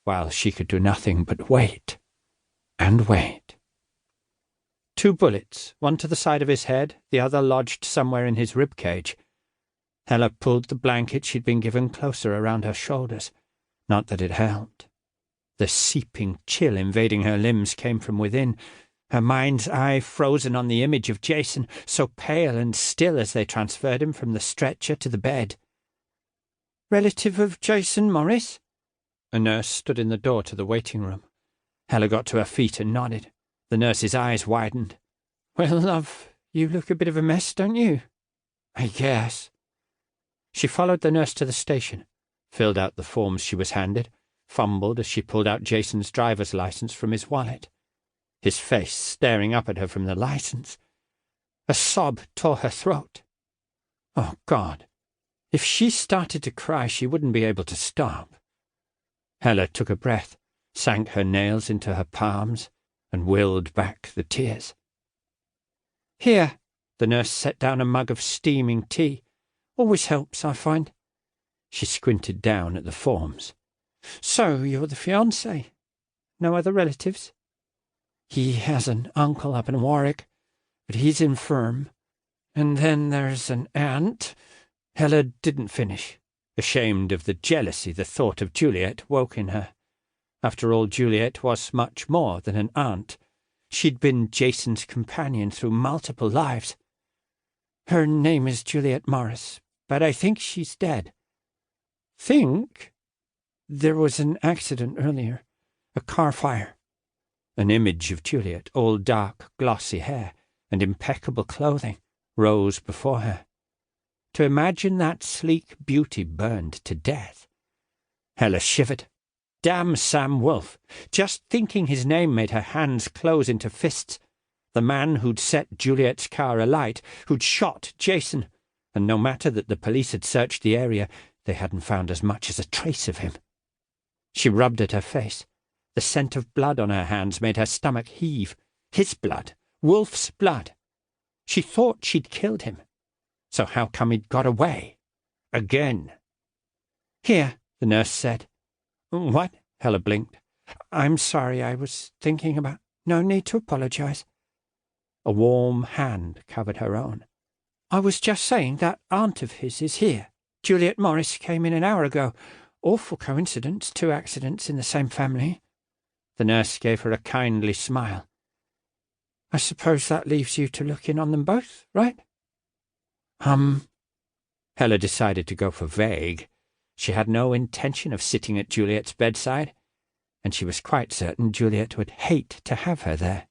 while she could do nothing but wait and wait. 2 bullets, one to the side of his head, the other lodged somewhere in his rib cage. Helle pulled the blanket she'd been given closer around her shoulders. Not that it helped. The seeping chill invading her limbs came from within, her mind's eye frozen on the image of Jason, so pale and still as they transferred him from the stretcher to the bed. "Relative of Jason Morris?" A nurse stood in the door to the waiting room. Helle got to her feet and nodded. The nurse's eyes widened. "Well, love, you look a bit of a mess, don't you?" "I guess." She followed the nurse to the station, filled out the forms she was handed, fumbled as she pulled out Jason's driver's license from his wallet. His face staring up at her from the license. A sob tore her throat. Oh, God. If she started to cry, she wouldn't be able to stop. Helle took a breath, sank her nails into her palms, and willed back the tears. "Here." The nurse set down a mug of steaming tea. "Always helps, I find." She squinted down at the forms. "So, you're the fiancé? No other relatives?" "He has an uncle up in Warwick, but he's infirm. And then there's an aunt—" Helle didn't finish. Ashamed of the jealousy the thought of Juliet woke in her. After all, Juliet was much more than an aunt. She'd been Jason's companion through multiple lives. "Her name is Juliet Morris, but I think she's dead." "Think?" "There was an accident earlier. A car fire." An image of Juliet, all dark, glossy hair and impeccable clothing, rose before her. To imagine that sleek beauty burned to death. Helle shivered. Damn Sam Woolf. Just thinking his name made her hands close into fists. The man who'd set Juliet's car alight, who'd shot Jason, and no matter that the police had searched the area, they hadn't found as much as a trace of him. She rubbed at her face. The scent of blood on her hands made her stomach heave. His blood. Wolf's blood. She thought she'd killed him. So how come he'd got away? Again. "Here," the nurse said. "What?" Helle blinked. "I'm sorry, I was thinking about—" "No need to apologize." A warm hand covered her own. "I was just saying that aunt of his is here. Juliet Morris came in an hour ago. Awful coincidence, 2 accidents in the same family." The nurse gave her a kindly smile. "I suppose that leaves you to look in on them both, right?" Helle decided to go for vague. She had no intention of sitting at Juliet's bedside, and she was quite certain Juliet would hate to have her there.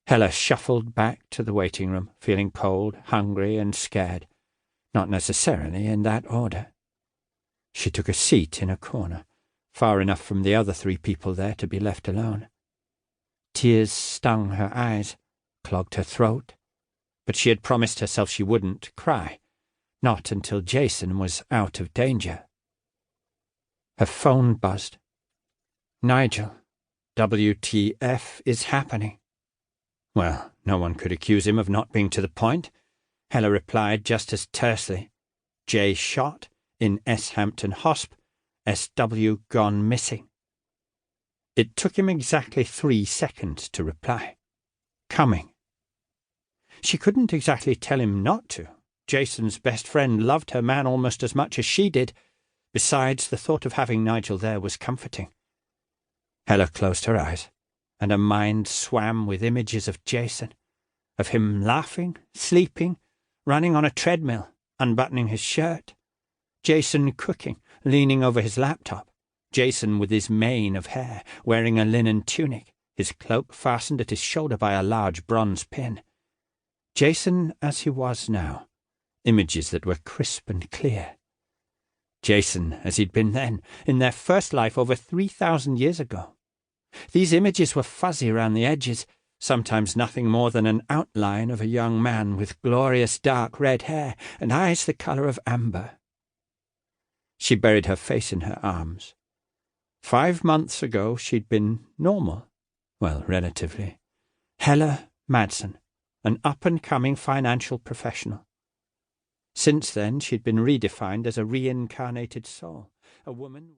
Helle shuffled back to the waiting room, feeling cold, hungry, and scared, not necessarily in that order. She took a seat in a corner, far enough from the other 3 people there to be left alone. Tears stung her eyes, clogged her throat, but she had promised herself she wouldn't cry, not until Jason was out of danger. Her phone buzzed. "Nigel, WTF is happening?" Well, no one could accuse him of not being to the point. Helle replied just as tersely. "J shot, in S. Hampton Hosp, SW gone missing." It took him exactly 3 seconds to reply. "Coming." She couldn't exactly tell him not to. Jason's best friend loved her man almost as much as she did. Besides, the thought of having Nigel there was comforting. Helle closed her eyes, and her mind swam with images of Jason, of him laughing, sleeping, running on a treadmill, unbuttoning his shirt. Jason cooking, leaning over his laptop. Jason with his mane of hair, wearing a linen tunic, his cloak fastened at his shoulder by a large bronze pin. Jason as he was now, images that were crisp and clear. Jason as he'd been then, in their first life over 3,000 years ago. These images were fuzzy around the edges, sometimes nothing more than an outline of a young man with glorious dark red hair and eyes the colour of amber. She buried her face in her arms. 5 months ago she'd been normal, well, relatively. Helle Madsen, an up-and-coming financial professional. Since then she'd been redefined as a reincarnated soul, a woman...